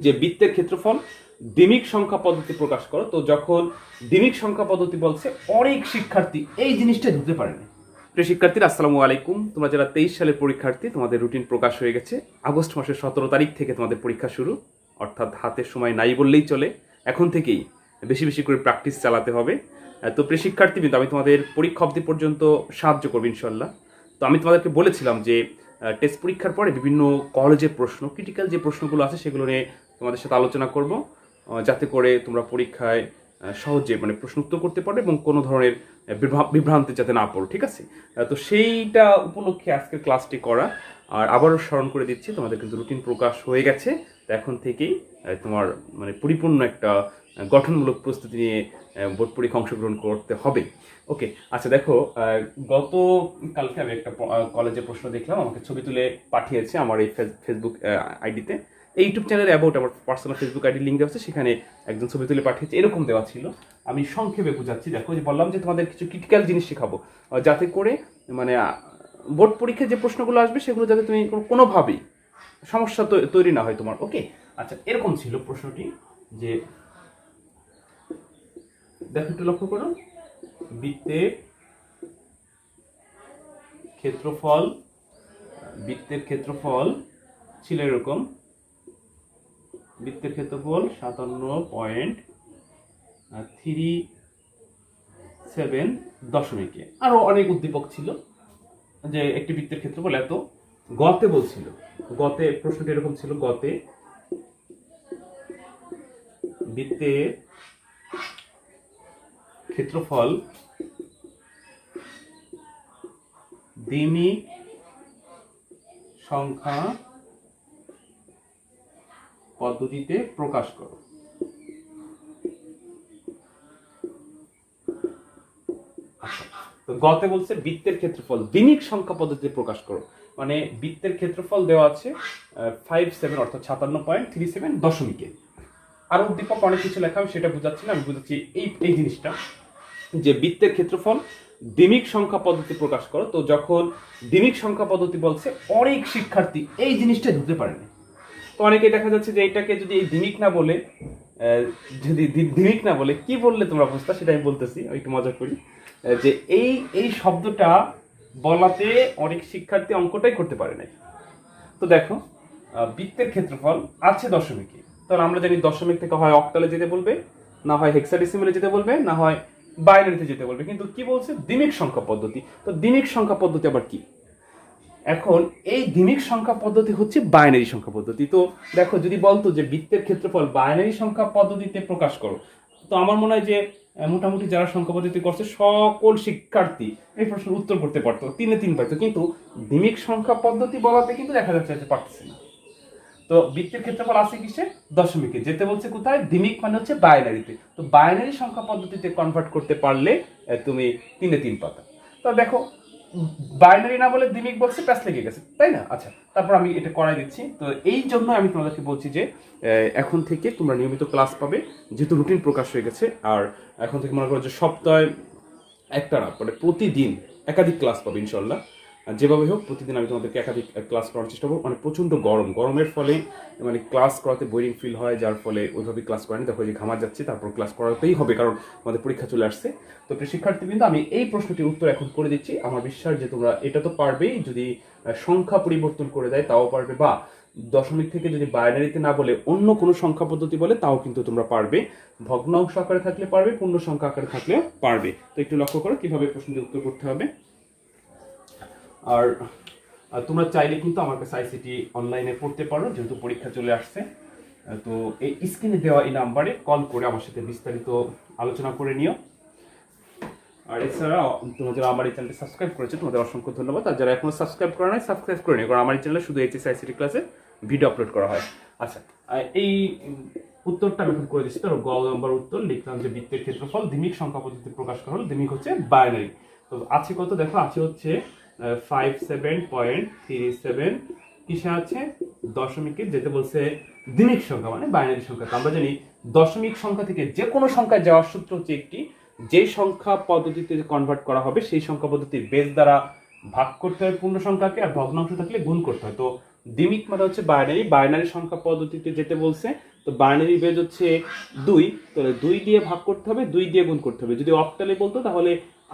যে বৃত্তের ক্ষেত্রফল দ্বিমিক সংখ্যা পদ্ধতি প্রকাশ করো। তো যখন দ্বিমিক সংখ্যা পদ্ধতি বলছে, অনেক শিক্ষার্থী এই জিনিসটা ধরতে পারেনি। প্রিয় শিক্ষার্থীরা, আসসালামু আলাইকুম। তোমরা যারা 23 সালের পরীক্ষার্থী, তোমাদের রুটিন প্রকাশ হয়ে গেছে। আগস্ট মাসের 17 তারিখ থেকে তোমাদের পরীক্ষা শুরু, অর্থাৎ হাতের সময় নাই বললেই চলে। এখন থেকেই বেশি বেশি করে প্র্যাকটিস চালাতে হবে। তো প্রিয় শিক্ষার্থী, কিন্তু আমি তোমাদের পরীক্ষা অবধি পর্যন্ত সাহায্য করবো ইনশাল্লাহ। তো আমি তোমাদেরকে বলেছিলাম যে টেস্ট পরীক্ষার পরে বিভিন্ন কলেজের প্রশ্ন, ক্রিটিক্যাল যে প্রশ্নগুলো আছে সেগুলো নিয়ে তোমাদের সাথে আলোচনা করব, যাতে করে তোমরা পরীক্ষায় সহজে প্রশ্ন উত্তর করতে পারো এবং কোনো ধরনের বিভ্রান্তি যাতে না পড়ো, ঠিক আছে? তো সেইটা উপলক্ষে আজকের ক্লাসটি করা। আর আবারও স্মরণ করে দিচ্ছি, তোমাদের কিন্তু রুটিন প্রকাশ হয়ে গেছে। তো এখন থেকেই তোমার পরিপূর্ণ একটা গঠনমূলক প্রস্তুতি নিয়ে বোর্ড পরীক্ষা অংশগ্রহণ করতে হবে। ওকে, আচ্ছা দেখো, কালকে আমি একটা কলেজের প্রশ্ন দেখলাম, আমাকে ছবি তুলে পাঠিয়েছে আমার এই ফেসবুক আইডিতে। এই ইউটিউব চ্যানেলে অ্যাবাউট আমার পার্সোনাল ফেসবুক আইডি লিঙ্ক দেওয়া আছে, সেখানে একজন ছবি তুলে পাঠিয়েছে। এরকম দেওয়া ছিল, আমি সংক্ষেপে বোঝাচ্ছি। দেখো, যে বললাম যে তোমাদের কিছু ক্রিটিক্যাল জিনিস শেখাবো, যাতে করে বোর্ড পরীক্ষায় যে প্রশ্নগুলো আসবে সেগুলো যাতে তুমি কোনোভাবেই সমস্যা তৈরি না হয় তোমার। ওকে, আচ্ছা, এরকম ছিল প্রশ্নটি, যে দেখো একটু লক্ষ্য করো, বৃত্তের ক্ষেত্রফল ছিল এরকম। বৃত্তের ক্ষেত্রফল 57.37 দশমিকে। আরো অনেক উদ্দীপক ছিল, যে একটি বৃত্তের ক্ষেত্রফল এত। গতে বলছিল, গতে প্রশ্নটি এরকম ছিল, গতে বৃত্তের ক্ষেত্রফল দ্বিমিক সংখ্যা পদ্ধতিতে প্রকাশ করো। তো গতে বলছে বৃত্তের ক্ষেত্রফল দ্বিমিক সংখ্যা পদ্ধতিতে প্রকাশ করো, মানে বৃত্তের ক্ষেত্রফল দেওয়া আছে 57 অর্থাৎ 57.37 দশমিকে। আরো উদ্দীপক অনেক কিছু লেখা, আমি সেটা বুঝাচ্ছি না, আমি বুঝাচ্ছি এই জিনিসটা, যে বৃত্তের ক্ষেত্রফল দ্বিমিক সংখ্যা পদ্ধতি প্রকাশ করো। তো যখন দ্বিমিক সংখ্যা পদ্ধতি বলছে, অনেক শিক্ষার্থী এই জিনিসটা ধরতে পারেনি। তো অনেকেই দেখা যাচ্ছে যে এটাকে যদি এই দ্বিমিক না বলে, কি বললে তোমরা বুঝতা, সেটা আমি বলতেছি, একটু মজা করি। যে এই শব্দটা বলাতে অনেক শিক্ষার্থী অঙ্কটাই করতে পারে নাই। তো দেখো, বৃত্তের ক্ষেত্রফল আছে দশমিকে, তাহলে আমরা জানি দশমিক থেকে হয় অক্টালে যেতে বলবে, না হয় হেক্সাডেসিমেলে যেতে বলবে, না হয় বাইনারিতে যেতে বলবে। কিন্তু কি বলছে? দ্বিমিক সংখ্যা পদ্ধতি। তো দ্বিমিক সংখ্যা পদ্ধতি আবার কি? এখন এই দ্বিমিক সংখ্যা পদ্ধতি হচ্ছে বাইনারি সংখ্যা পদ্ধতি। তো দেখো, যদি বলতো যে বৃত্তের ক্ষেত্রফল বাইনারি সংখ্যা পদ্ধতিতে প্রকাশ করো, তো আমার মনে হয় যে মোটামুটি যারা সংখ্যা পদ্ধতি করছে সকল শিক্ষার্থী এই প্রশ্নের উত্তর করতে পারতো, 3-3 পাইতো। কিন্তু দ্বিমিক সংখ্যা পদ্ধতি বলাতে কিন্তু দেখা যাচ্ছে যে পারতেছে না। তো বৃত্তের ক্ষেত্রফল আছে কিসে? দশমিকে। যেতে বলছে কোথায়? দ্বিমিক মানে হচ্ছে বাইনারিতে। তো বাইনারি সংখ্যা পদ্ধতিতে কনভার্ট করতে পারলে তুমি 3-3 পাতা। তো দেখো, বাইনারি না বলে দ্বিমিক বলছে, প্যাচ লেগে গেছে, তাই না? আচ্ছা, তারপর আমি এটা করাই দিচ্ছি। তো এই জন্য আমি তোমাদেরকে বলছি যে এখন থেকে তোমরা নিয়মিত ক্লাস পাবে, যেহেতু রুটিন প্রকাশ হয়ে গেছে। আর এখন থেকে মনে করো যে সপ্তাহে একটা না, প্রতিদিন একাধিক ক্লাস পাবে ইনশাল্লাহ। যেভাবে হোক প্রতিদিন আমি তোমাদেরকে একাধিক ক্লাস করার চেষ্টা করবো। প্রচণ্ড গরমের ফলে ক্লাস করাতে বোরিং ফিল হয়, যার ফলে ওইভাবে ক্লাস করেনি। দেখো, যে ঘামা যাচ্ছে, তারপর ক্লাস করাতেই হবে, কারণ আমাদের পরীক্ষা চলে আসছে। তো শিক্ষার্থী, কিন্তু আমি এই প্রশ্নটির উত্তর এখন করে দিচ্ছি। আমার বিশ্বাস যে তোমরা এটা তো পারবেই, যদি সংখ্যা পরিবর্তন করে দেয় তাও পারবে, বা দশমিক থেকে যদি বাইনারিতে না বলে অন্য কোনো সংখ্যা পদ্ধতি বলে তাও কিন্তু তোমরা পারবে। ভগ্নাংশ আকারে থাকলে পারবে, পূর্ণ সংখ্যা আকারে থাকলেও পারবে। তো একটু লক্ষ্য করো কিভাবে প্রশ্নটির উত্তর করতে হবে। আর তোমরা চাইলে কিন্তু আমার কাছে আইসিটি অনলাইনে পড়তে পারো, যেহেতু পরীক্ষা চলে আসছে। তো এই স্ক্রিনে দেওয়া এই নাম্বারে কল করে আমার সাথে বিস্তারিত আলোচনা করে নিও। আর এছাড়া তোমরা যারা আমার এই চ্যানেলটি সাবস্ক্রাইব করেছো, তোমাদের অসংখ্য ধন্যবাদ। আর যারা এখনো সাবস্ক্রাইব করে নাই, সাবস্ক্রাইব করে নিও, কারণ আমার এই চ্যানেলে শুধু HSC ICT ক্লাসে ভিডিও আপলোড করা হয়। আচ্ছা, এই উত্তরটা আমি এখন করে দিচ্ছি। ধরো, গ নম্বর উত্তর লিখলাম যে বৃত্তের ক্ষেত্রফল দ্বিমিক সংখ্যা পদ্ধতিতে প্রকাশ করা হলো। দ্বিমিক হচ্ছে বাইনারি। তো আছে কত? দেখো, আছে হচ্ছে 57.37। কিসে আছে? দশমিকে। যেতে বলছে দ্বিমিক সংখ্যা মানে বাইনারি সংখ্যা। তো আমরা জানি দশমিক সংখ্যা থেকে যে কোনো সংখ্যায় যাওয়ার সূত্র হচ্ছে একটি, যে সংখ্যা পদ্ধতিতে কনভার্ট করা হবে সেই সংখ্যা পদ্ধতির বেস দ্বারা ভাগ করতে হয় পূর্ণ সংখ্যাকে, আর ভগ্নাংশ থাকলে গুণ করতে হয়। তো দ্বিমিক মানে হচ্ছে বাইনারি, বাইনারি সংখ্যা পদ্ধতিতে যেতে বলছে। তো বাইনারি বেজ হচ্ছে 2, তাহলে 2 দিয়ে ভাগ করতে হবে, 2 দিয়ে গুণ করতে হবে। যদি অক্টালে বলতো তাহলে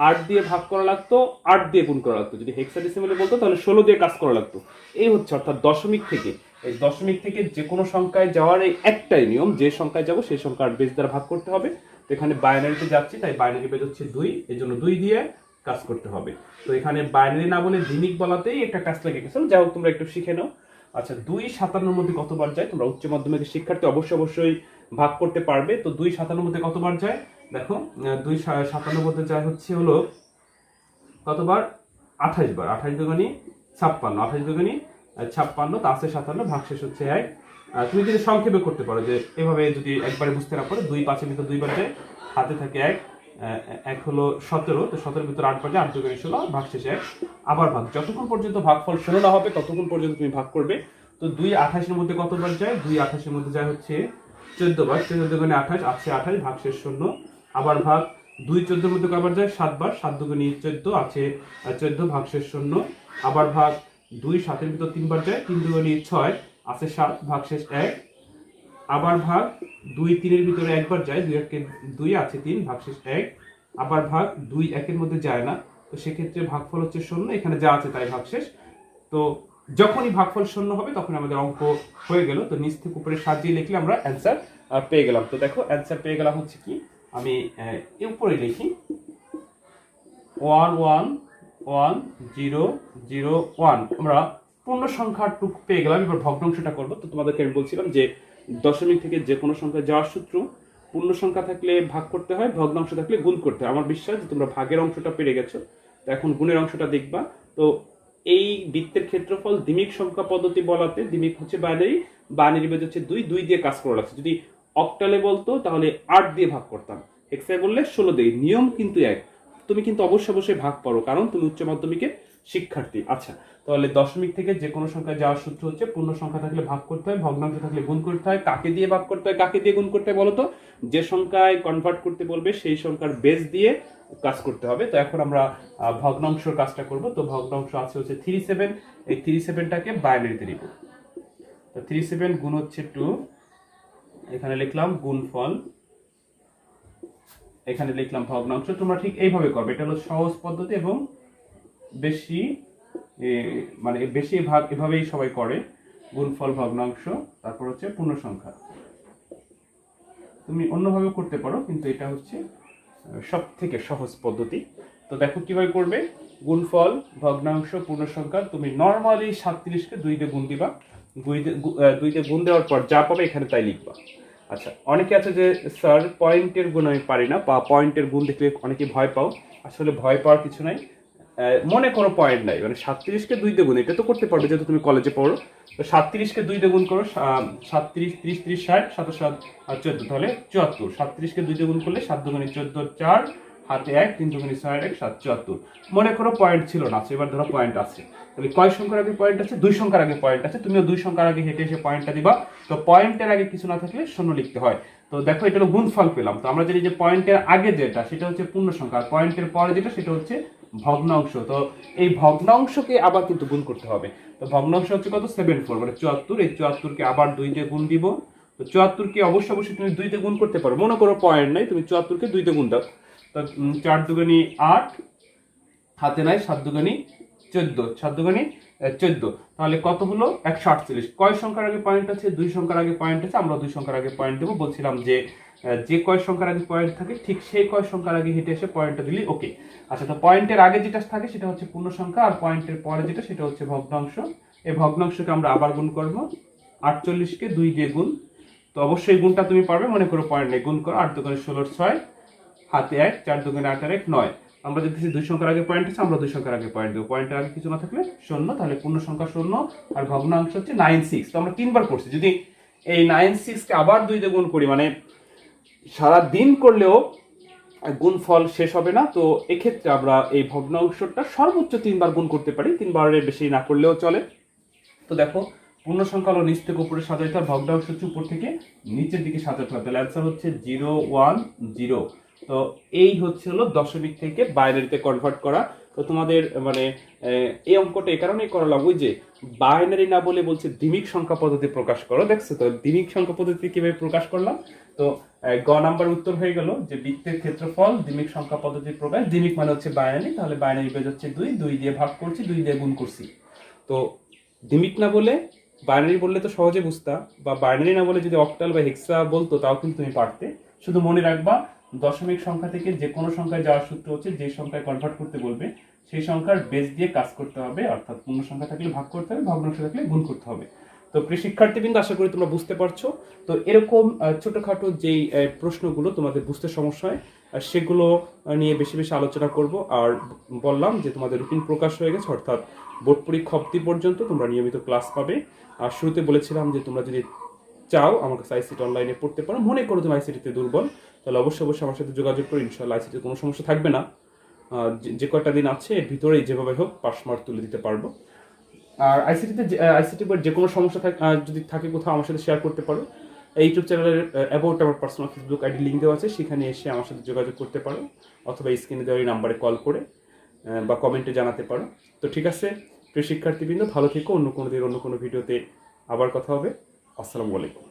8 দিয়ে ভাগ করা লাগতো, 8 দিয়ে গুণ করা লাগতো। যদি হেক্সাডেসিমালে বলতো তাহলে 16 দিয়ে কাজ করা লাগতো। এই হচ্ছে অর্থাৎ দশমিক থেকে, এই দশমিক থেকে যে কোনো সংখ্যায় যাওয়ার এই একটাই নিয়ম, যে সংখ্যায় যাব সেই সংখ্যার বেজ দ্বারা ভাগ করতে হবে। তো এখানে বাইনারিতে যাচ্ছি, তাই বাইনারি বেজ হচ্ছে 2, এই জন্য 2 দিয়ে কাজ করতে হবে। তো এখানে বাইনারি না বলে দ্বিমিক বলাতেই একটা কাজ লেগে গেছে, যাই হোক তোমরা একটু শিখে নাও। আচ্ছা, 2 57 মধ্যে কতবার যায়? তোমরা উচ্চ মাধ্যমিকের শিক্ষার্থী অবশ্যই ভাগ করতে পারবে। তো 2 57 মধ্যে কতবার যায় দেখো, 2 57 মধ্যে যায় হচ্ছে হলো কতবার, 28 বার। 28 দুগুণী 56, 28 দুগুণী 56, তা আছে 57, ভাগশেষ হচ্ছে 1। তুমি যদি সংক্ষেপে করতে পারো, যে এভাবে যদি একবারে বুঝতে না পারো, 2 5 এর ভিতর 2 বার যায়, হাতে থাকে 1, 1 হলো 17, তো 17 এর ভিতর 8 বার যায়, 8 দুগুণী 16, ভাগশেষ 1। আবার ভাগ, যতক্ষণ পর্যন্ত ভাগফল 16 না হবে ততক্ষণ পর্যন্ত তুমি ভাগ করবে। তো 2 28 এর মধ্যে কতবার যায়? 2 28 এর মধ্যে যায় হচ্ছে 14 বার, 14 দুগুণী 28, আছে 28, ভাগশেষ 0। আবার ভাগ, 2 14 এর মধ্যে কয়বার যায়? 7 বার, 7 দুগুণী 14, আছে 14, ভাগশেষ 0। আবার ভাগ, 2 7 এর ভিতর 3 বার যায়, 3 দুগুণী 6, আছে 7, ভাগশেষ 1। আবার ভাগ, 2 3 এর ভিতরে একবার যায়, 2 1 2, আছে 3, ভাগশেষ 1। আবার ভাগ, 2 1 এর মধ্যে যায় না, তো সেক্ষেত্রে ভাগফল হচ্ছে 0, এখানে যা আছে তাই ভাগশেষ। তো যখনই ভাগফল 0 হবে তখন আমাদের অঙ্ক হয়ে গেল। তো নিচ থেকে উপরে সাজিয়ে লিখলে আমরা অ্যান্সার পেয়ে গেলাম। তো দেখো অ্যান্সার পেয়ে গেলাম হচ্ছে কি, আমি এর উপরে লিখি 1 1 1 0 0 1, আমরা পূর্ণ সংখ্যার টুক পেয়ে গেলাম। এবার ভগ্নাংশটা করবো। তো তোমাদেরকে আমি বলছিলাম যে দশমিক থেকে যে কোনো সংখ্যা যাওয়ার সূত্র, পূর্ণ সংখ্যা থাকলে ভাগ করতে হয়, ভগ্নাংশ থাকলে গুণ করতে হয়। আমার বিশ্বাস যে তোমরা ভাগের অংশটা পেরে গেছো, তো এখন গুণের অংশটা দেখবা। তো এই বৃত্তের ক্ষেত্রফল দ্বিমিক সংখ্যা পদ্ধতি বলাতে, দ্বিমিক হচ্ছে বাইনারি, বাইনারি বেজ হচ্ছে 2, 2 দিয়ে কাজ করা লাগছে। যদি অক্টালে বলতো তাহলে 8 দিয়ে ভাগ করতাম, হেক্সায় বললে 16 দিয়ে। নিয়ম কিন্তু এক, তুমি কিন্তু অবশ্যই ভাগ পারো, কারণ তুমি উচ্চ মাধ্যমিকের শিক্ষার্থী। আচ্ছা, তাহলে দশমিক থেকে যে কোনো সংখ্যা যাওয়ার সূত্র হচ্ছে পূর্ণ সংখ্যা থাকলে ভাগ করতে হয়, ভগ্নাংশ থাকলে গুণ করতে হয়। কাকে দিয়ে ভাগ করতে হয়, কাকে দিয়ে গুণ করতে হয় বলো তো? যে সংখ্যায় কনভার্ট করতে বলবে সেই সংখ্যার বেস দিয়ে কাজ করতে হবে। তো এখন আমরা ভগ্নাংশের কাজটা করব। তো ভগ্নাংশ আছে হচ্ছে 37, এই 37টাকে বাইনারিতে লিখব। তো 37 গুণ হচ্ছে 2, এখানে লিখলাম গুণফল, এখানে লিখলাম ভগ্নাংশ। তোমরা ঠিক এইভাবে করবে, এটা হলো সহজ পদ্ধতি এবং বেশি মানে বেশি ভাগ এভাবেই সবাই করে, গুণফল ভগ্নাংশ, তারপর হচ্ছে পূর্ণ সংখ্যা। তুমি অন্যভাবে করতে পারো, কিন্তু এটা হচ্ছে সব থেকে সহজ পদ্ধতি। তো দেখো কিভাবে করবে, গুণফল ভগ্নাংশ পূর্ণ সংখ্যা। তুমি নর্মালি 37কে 2 দিয়ে গুণ দিবা, 2 দিয়ে গুণ দেওয়ার পর যা পাবে এখানে তাই লিখবা। আচ্ছা, অনেকে আছে যে স্যার পয়েন্টের গুণ আমি পারি না, বা পয়েন্টের গুণ দেখলে অনেকে ভয় পাও। আসলে ভয় পাওয়ার কিছু নাই। মনে করো পয়েন্ট নাই, মানে 37কে 2 দিয়ে গুণ, এটা তো করতে পারবে যেহেতু তুমি কলেজে পড়ো। তো 37কে 2 দিয়ে গুণ করো, 37 30 30 60 7 আর 14, তাহলে 74। 37কে 2 দিয়ে গুণ করলে 7 দুগুণে 14, 4 হাতে 1, 3 দুগুণে 6 1 7 74। মনে করো পয়েন্ট ছিল না, এবার ধরো পয়েন্ট আছে, তাহলে কয় সংখ্যার আগে পয়েন্ট আছে? 2 সংখ্যার আগে পয়েন্ট আছে, তুমিও 2 সংখ্যার আগে হেঁটে এসে পয়েন্টটা দিবা। তো পয়েন্টের আগে কিছু না থাকলে 0 লিখতে হয়। তো দেখো এটা হলো গুণফল পেলাম। তো আমরা জানি যে পয়েন্টের আগে যেটা সেটা হচ্ছে পূর্ণ সংখ্যা, আর পয়েন্টের পরে যেটা সেটা হচ্ছে ভগ্নাংশ। তো এই ভগ্নাংশকে আবার কিন্তু গুণ করতে হবে। তো ভগ্নাংশ হচ্ছে কত? 74, মানে 74। এই 74কে আবার 2 দিয়ে গুণ দিব। তো 74কে অবশ্যই তুমি 2 দিয়ে গুণ করতে পারো। মনে করো পয়েন্ট নাই, তুমি 74কে 2 দিয়ে গুণ দাও। তো 4 দুগুণী 8, হাতে নাই 7 দুগুণী 14, 7 দুগুণী 14, তাহলে কত হলো? 148। কয় সংখ্যার আগে পয়েন্ট আছে? 2 সংখ্যার আগে পয়েন্ট আছে, আমরা 2 সংখ্যার আগে পয়েন্ট দেবো। বলছিলাম যে যে কয় সংখ্যার আগে পয়েন্ট থাকে ঠিক সেই কয় সংখ্যার আগে হেঁটে এসে পয়েন্টটা দিলি ওকে। আচ্ছা, তো পয়েন্টের আগে যেটা থাকে সেটা হচ্ছে পূর্ণ সংখ্যা, আর পয়েন্টের পরে যেটা সেটা হচ্ছে ভগ্নাংশ। এই ভগ্নাংশকে আমরা আবার গুণ করব, 48কে 2 দিয়ে গুণ। তো অবশ্যই গুণটা তুমি পারবে, মনে করো পয়েন্ট নেই, গুণ করো। 8 দুগুণে 16 6, হাতে 1, 4 দুগুণে 8 আর 1 9। আমরা দেখতেছি 2 সংখ্যার আগে পয়েন্ট আছে, আমরা 2 সংখ্যার আগে পয়েন্ট দেবো। পয়েন্টের আগে কিছু না থাকলে 0, তাহলে পূর্ণ সংখ্যা 0, আর ভগ্নাংশ হচ্ছে 96। তো আমরা 3 বার করছি, যদি এই 96কে আবার 2 দিয়ে গুণ করি, মানে সারা দিন করলেও গুণফল শেষ হবে না। তো এক্ষেত্রে আমরা এই ভগ্নাংশটা সর্বোচ্চ 3 বার গুণ করতে পারি, 3 বারের বেশি না করলেও চলে। তো দেখো পূর্ণ সংখ্যা হলো নিচ থেকে উপরে সাজাইতে হয়, ভগ্নাংশ হচ্ছে উপর থেকে নিচের দিকে সাজাতে হয়। তাহলে অ্যান্সার হচ্ছে 0 1 0। তো এই হচ্ছে হলো দশমিক থেকে বাইনারিতে কনভার্ট করা। তো তোমাদের মানে এই অঙ্কটা এই কারণেই করালাম, ওই যে বাইনারি না বলে বলছে দ্বিমিক সংখ্যা পদ্ধতি প্রকাশ করো। দেখছো তো দ্বিমিক সংখ্যা পদ্ধতি কিভাবে প্রকাশ করলাম। তো গ নাম্বার উত্তর হয়ে গেল যে বৃত্তের ক্ষেত্রফল দ্বিমিক সংখ্যা পদ্ধতি প্রকাশ। দ্বিমিক মানে হচ্ছে বাইনারি, তাহলে বাইনারি বেজ হচ্ছে 2, 2 দিয়ে ভাগ করছি, 2 দিয়ে গুণ করছি। তো দ্বিমিক না বলে বাইনারি বললে তো সহজে বুঝতা, বা বাইনারি না বলে যদি অক্টাল বা হেক্সা বলতো তাও কিন্তু তুমি পারতে। শুধু মনে রাখবা দশমিক সংখ্যা থেকে যে কোনো সংখ্যায় যাওয়ার সূত্র হচ্ছে যে সংখ্যায় কনভার্ট করতে বলবে সেই সংখ্যার বেস দিয়ে কাজ করতে হবে, অর্থাৎ পূর্ণ সংখ্যা থাকলে ভাগ করতে হবে, ভগ্নাংশ থাকলে গুণ করতে হবে। তো প্রিয় শিক্ষার্থী কিন্তু আশা করি তোমরা বুঝতে পারছো। তো এরকম ছোটখাটো যেই প্রশ্নগুলো তোমাদের বুঝতে সমস্যা হয় সেগুলো নিয়ে বেশি বেশি আলোচনা করব। আর বললাম যে তোমাদের রুটিন প্রকাশ হয়ে গেছে, অর্থাৎ বোর্ড পরীক্ষা অবধি পর্যন্ত তোমরা নিয়মিত ক্লাস পাবে। আর শুরুতে বলেছিলাম যে তোমরা যদি চাও আমার কাছে আইসিটি অনলাইনে পড়তে পারো, মনে করো তুমি আইসিটিতে দুর্বল, তাহলে অবশ্যই অবশ্যই আমার সাথে যোগাযোগ করো। ইনশাআল্লাহ আইসিটিতে কোনো সমস্যা থাকবে না। যে কয়টা দিন আছে এর ভিতরেই যেভাবে হোক পাস মার্ক তুলে দিতে পারবো। আর আইসিটি বইয়ের যে কোনো সমস্যা যদি থাকে কোথাও আমার সাথে শেয়ার করতে পারো। এই ইউটিউব চ্যানেলের অ্যাবাউট আমার পার্সোনাল ফেসবুক আইডি লিঙ্ক দেওয়া আছে, সেখানে এসে আমার সাথে যোগাযোগ করতে পারো, অথবা স্ক্রিনে দেওয়া এই নাম্বারে কল করে বা কমেন্টে জানাতে পারো। তো ঠিক আছে প্রিয় শিক্ষার্থীবৃন্দ, ভালো থেকো। অন্য কোনো দিন অন্য কোনো ভিডিওতে আবার কথা হবে। আসসালামু আলাইকুম।